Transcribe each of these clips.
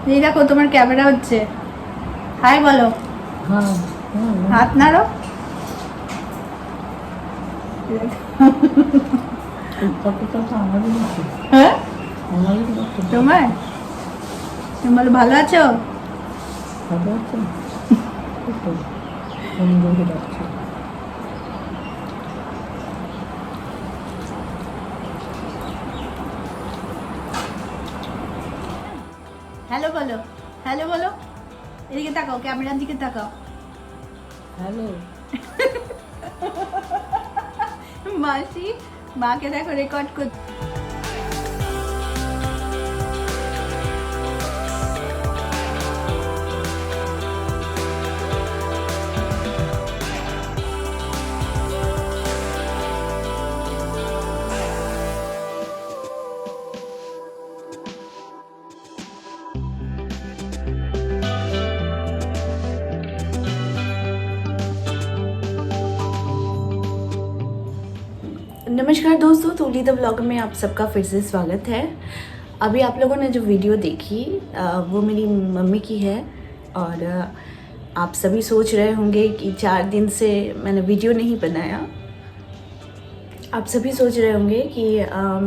এই দেখো তোমার ক্যামেরা হচ্ছে। হাই বলো। হ্যাঁ হাত নাড়ো। ফটোটা তো আমারই মতো, হ্যাঁ আমারই মতো। তোমার, তুমি বলো ভালো আছো? ভালো আছে, খুব সুন্দর লাগছে। হ্যালো বলো, হ্যালো বলো। এদিকে তাকাও, ক্যামেরার দিকে তাকাও। হ্যালো, মাসি মাকে দেখো রেকর্ড করতে। नमस्कार दोस्तों, तूली द ब्लॉग में आप सबका फिर से स्वागत है। अभी आप लोगों ने जो वीडियो देखी वो मेरी मम्मी की है। और आप सभी सोच रहे होंगे कि 4 दिन से मैंने वीडियो नहीं बनाया। आप सभी सोच रहे होंगे कि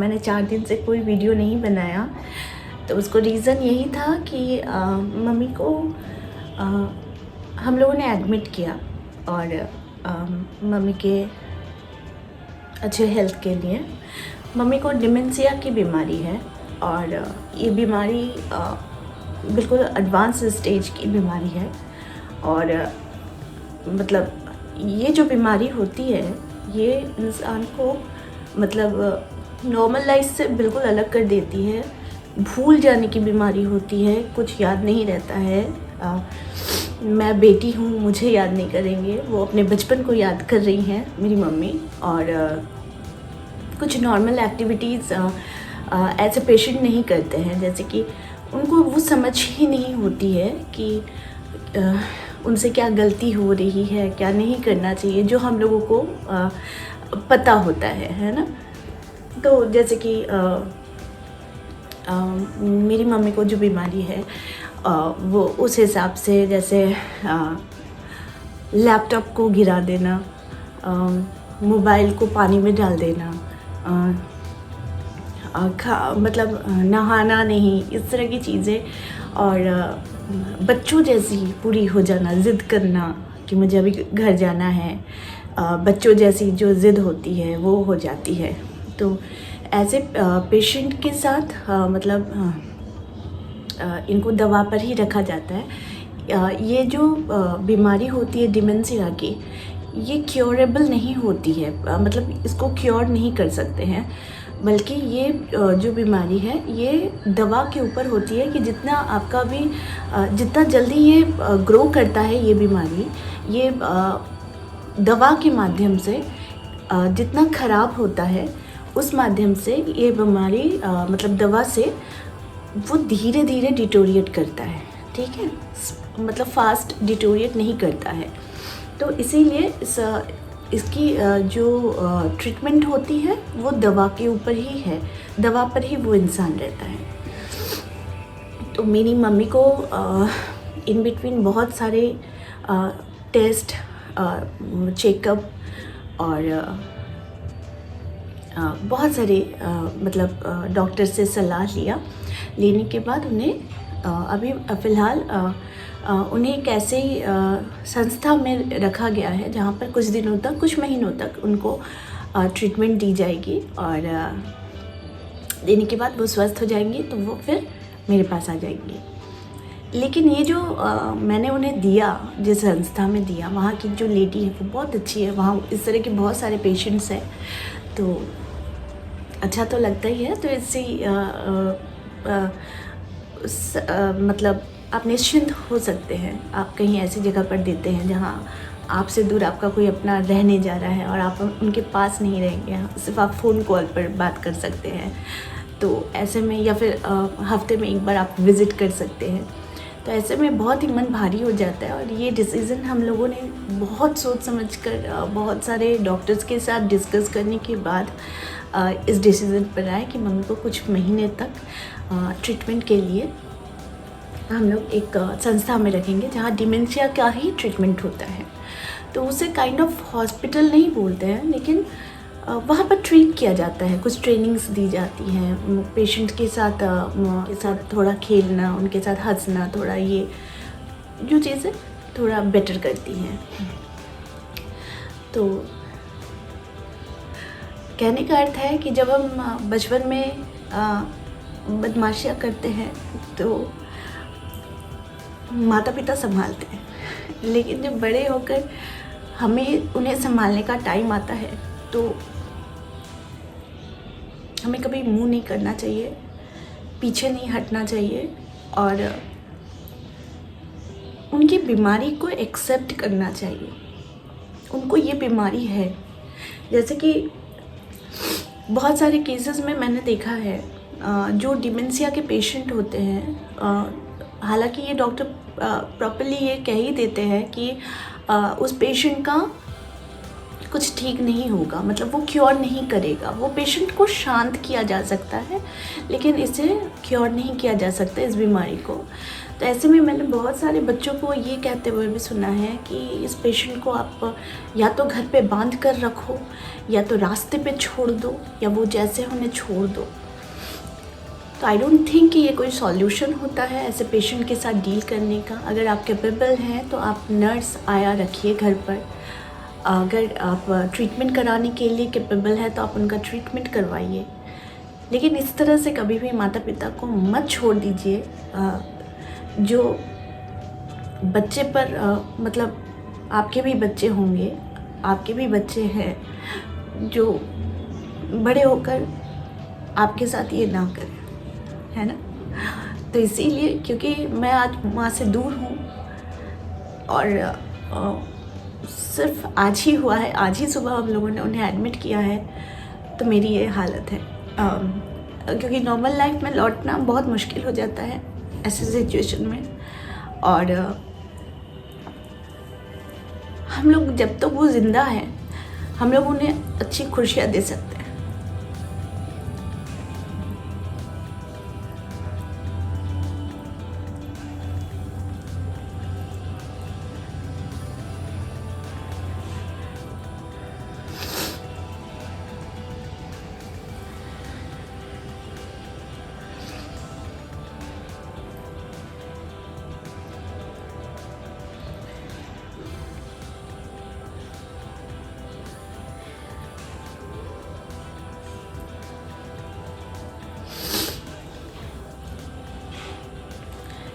मैंने 4 दिन से कोई वीडियो नहीं बनाया। तो उसको रीज़न यही था कि मम्मी को हम लोगों ने एडमिट किया और मम्मी के अच्छे हेल्थ के लिए। मम्मी को डिमेंशिया की बीमारी है और ये बीमारी बिल्कुल एडवांस स्टेज की बीमारी है। और मतलब ये जो बीमारी होती है ये इंसान को मतलब नॉर्मल लाइफ से बिल्कुल अलग कर देती है। भूल जाने की बीमारी होती है, कुछ याद नहीं रहता है। मैं बेटी हूँ, मुझे याद नहीं करेंगे, वो अपने बचपन को याद कर रही हैं मेरी मम्मी। और कुछ नॉर्मल एक्टिविटीज़ ऐसे पेशेंट नहीं करते हैं, जैसे कि उनको वो समझ ही नहीं होती है कि उनसे क्या गलती हो रही है, क्या नहीं करना चाहिए, जो हम लोगों को पता होता है ना। तो जैसे कि मेरी मम्मी को जो बीमारी है वो उस हिसाब से, जैसे लैपटॉप को गिरा देना, मोबाइल को पानी में डाल देना, मतलब नहाना नहीं, इस तरह की चीज़ें। और बच्चों जैसी पूरी हो जाना, ज़िद करना कि मुझे अभी घर जाना है, बच्चों जैसी जो ज़िद होती है वो हो जाती है। तो ऐसे पेशेंट के साथ मतलब इनको दवा पर ही रखा जाता है। ये जो बीमारी होती है डिमेंशिया की, ये क्योरेबल नहीं होती है, मतलब इसको क्योर नहीं कर सकते हैं। बल्कि ये जो बीमारी है ये दवा के ऊपर होती है कि जितना आपका भी जितना जल्दी ये ग्रो करता है ये बीमारी, ये दवा के माध्यम से जितना ख़राब होता है उस माध्यम से ये बीमारी मतलब दवा से वो धीरे धीरे डिटोरिएट करता है। ठीक है, मतलब फास्ट डिटोरिएट नहीं करता है। तो इसीलिए इसकी जो ट्रीटमेंट होती है वो दवा के ऊपर ही है, दवा पर ही वो इंसान रहता है। तो मेरी मम्मी को इन बिटवीन बहुत सारे टेस्ट, चेकअप और बहुत सारे मतलब डॉक्टर से सलाह लेने के बाद उन्हें अभी फ़िलहाल उन्हें एक ऐसे संस्था में रखा गया है जहाँ पर कुछ दिनों तक, कुछ महीनों तक उनको ट्रीटमेंट दी जाएगी। और देने के बाद वो स्वस्थ हो जाएंगी तो वो फिर मेरे पास आ जाएंगी। लेकिन ये जो मैंने उन्हें दिया, जिस संस्था में दिया, वहाँ की जो लेडी है वो बहुत अच्छी है। वहाँ इस तरह के बहुत सारे पेशेंट्स हैं तो अच्छा तो लगता ही है। तो इससे मतलब आप निश्चिंत हो सकते हैं। आप कहीं ऐसी जगह पर देते हैं जहाँ आपसे दूर आपका कोई अपना रहने जा रहा है और आप उनके पास नहीं रहेंगे, सिर्फ आप फ़ोन कॉल पर बात कर सकते हैं। तो ऐसे में, या फिर हफ्ते में एक बार आप विज़िट कर सकते हैं। तो ऐसे में बहुत ही मन भारी हो जाता है। और ये डिसीज़न हम लोगों ने बहुत सोच समझ कर बहुत सारे डॉक्टर्स के साथ डिस्कस करने के बाद इस डिसीज़न पर आए कि मम्मी को कुछ महीने तक ट्रीटमेंट के लिए हम लोग एक संस्था में रखेंगे जहाँ डिमेंशिया का ही ट्रीटमेंट होता है। तो उसे काइंड ऑफ हॉस्पिटल नहीं बोलते हैं, लेकिन वहाँ पर ट्रीट किया जाता है, कुछ ट्रेनिंग्स दी जाती हैं पेशेंट के साथ थोड़ा खेलना, उनके साथ हंसना, थोड़ा ये जो चीज़ें थोड़ा बेटर करती हैं। तो कहने का अर्थ है कि जब हम बचपन में बदमाशियाँ करते हैं तो माता पिता संभालते हैं, लेकिन जब बड़े होकर हमें उन्हें संभालने का टाइम आता है तो हमें कभी मुंह नहीं करना चाहिए, पीछे नहीं हटना चाहिए और उनकी बीमारी को एक्सेप्ट करना चाहिए। उनको ये बीमारी है। जैसे कि बहुत सारे केसेस में मैंने देखा है जो डिमेंशिया के पेशेंट होते हैं, हालांकि ये डॉक्टर प्रॉपर्ली ये कह ही देते हैं कि उस पेशेंट का कुछ ठीक नहीं होगा, मतलब वो क्योर नहीं करेगा। वो पेशेंट को शांत किया जा सकता है, लेकिन इसे क्योर नहीं किया जा सकता, इस बीमारी को। तो ऐसे में मैंने बहुत सारे बच्चों को ये कहते हुए भी सुना है कि इस पेशेंट को आप या तो घर पे बांध कर रखो, या तो रास्ते पे छोड़ दो, या वो जैसे उन्हें छोड़ दो। तो आई डोंट थिंक कि ये कोई सॉल्यूशन होता है ऐसे पेशेंट के साथ डील करने का। अगर आप कैपेबल हैं तो आप नर्स आया रखिए घर पर। अगर आप ट्रीटमेंट कराने के लिए कैपेबल है तो आप उनका ट्रीटमेंट करवाइए, लेकिन इस तरह से कभी भी माता पिता को मत छोड़ दीजिए। जो बच्चे पर मतलब आपके भी बच्चे होंगे, आपके भी बच्चे हैं जो बड़े होकर आपके साथ ये ना करें, है ना। तो इसीलिए, क्योंकि मैं आज वहाँ से दूर हूँ और सिर्फ आज ही हुआ है, आज ही सुबह हम लोगों ने उन्हें एडमिट किया है, तो मेरी ये हालत है। क्योंकि नॉर्मल लाइफ में लौटना बहुत मुश्किल हो जाता है ऐसे सिचुएशन में, और हम लोग जब तक तो वो ज़िंदा है हम लोग उन्हें अच्छी खुशियाँ दे सकते हैं।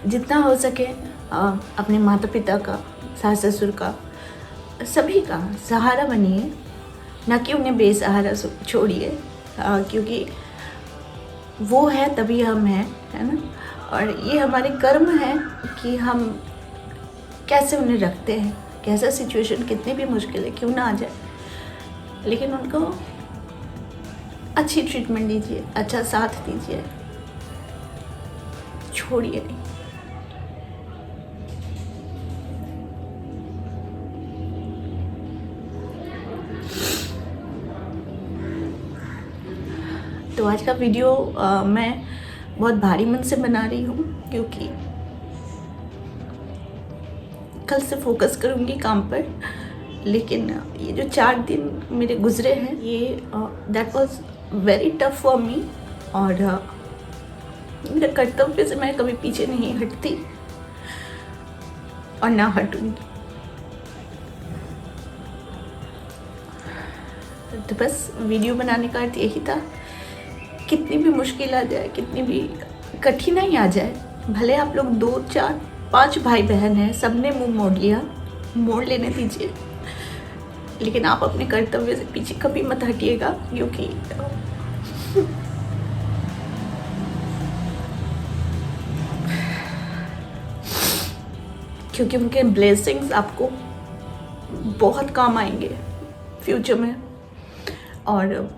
जितना हो सके अपने माता पिता का, सास ससुर का, सभी का सहारा बनिए, ना कि उन्हें बेसहारा छोड़िए, क्योंकि वो है तभी हम हैं, है ना। और ये हमारे कर्म है कि हम कैसे उन्हें रखते हैं, कैसा सिचुएशन कितनी भी मुश्किल है क्यों ना आ जाए, लेकिन उनको अच्छी ट्रीटमेंट दीजिए, अच्छा साथ दीजिए, छोड़िए नहीं। तो आज का वीडियो मैं बहुत भारी मन से बना रही हूँ, क्योंकि कल से फोकस करूँगी काम पर। लेकिन ये जो 4 दिन मेरे गुजरे हैं, ये that was very tough for me, और मेरे कर्तव्य से मैं कभी पीछे नहीं हटती और ना हटूँगी। तो बस वीडियो बनाने का अर्थ यही था, कितनी भी मुश्किल आ जाए, कितनी भी कठिनाई आ जाए, भले आप लोग 2, 4, 5 भाई बहन हैं, सबने मुंह मोड़ लिया, मोड़ लेने दीजिए, लेकिन आप अपने कर्तव्य से पीछे कभी मत हटिएगा, क्योंकि उनके ब्लेसिंग्स आपको बहुत काम आएंगे फ्यूचर में, और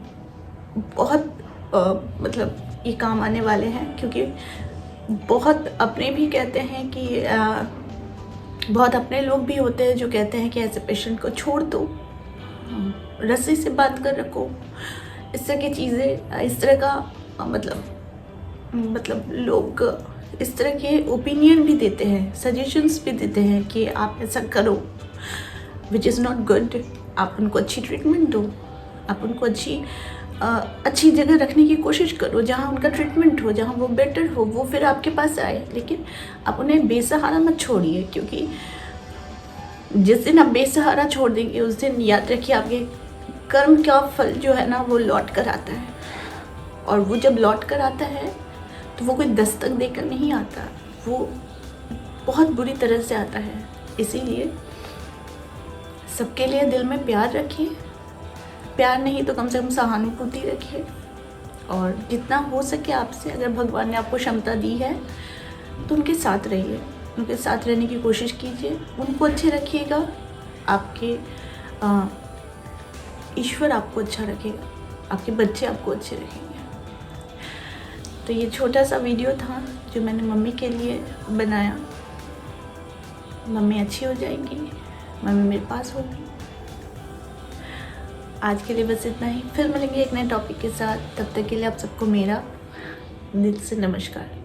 बहुत मतलब ये काम आने वाले हैं। क्योंकि बहुत अपने भी कहते हैं कि बहुत अपने लोग भी होते हैं जो कहते हैं कि ऐसे पेशेंट को छोड़ दो, रस्सी से बांध कर रखो, इस तरह की चीज़ें, इस तरह का मतलब लोग इस तरह के ओपिनियन भी देते हैं, सजेशंस भी देते हैं कि आप ऐसा करो, विच इज़ नॉट गुड। आप उनको अच्छी ट्रीटमेंट दो, आप उनको अच्छी जगह रखने की कोशिश करो, जहाँ उनका ट्रीटमेंट हो, जहाँ वो बेटर हो, वो फिर आपके पास आए। लेकिन आप उन्हें बेसहारा मत छोड़िए, क्योंकि जिस दिन आप बेसहारा छोड़ देंगे उस दिन याद रखिए आपके कर्म का फल जो है ना वो लौट कर आता है। और वो जब लौट कर आता है तो वो कोई दस्तक देकर नहीं आता, वो बहुत बुरी तरह से आता है। इसीलिए सबके लिए दिल में प्यार रखिए, प्यार नहीं तो कम से कम सहानुभूति रखिए। और जितना हो सके आपसे, अगर भगवान ने आपको क्षमता दी है तो उनके साथ रहिए, उनके साथ रहने की कोशिश कीजिए, उनको अच्छे रखिएगा। आपके ईश्वर आपको अच्छा रखेगा, आपके बच्चे आपको अच्छे रखेंगे। तो ये छोटा सा वीडियो था जो मैंने मम्मी के लिए बनाया। मम्मी अच्छी हो जाएंगी, मम्मी मेरे पास होगी। आज के लिए बस इतना ही, फिर मिलेंगे एक नए टॉपिक के साथ। तब तक के लिए आप सबको मेरा दिल से नमस्कार।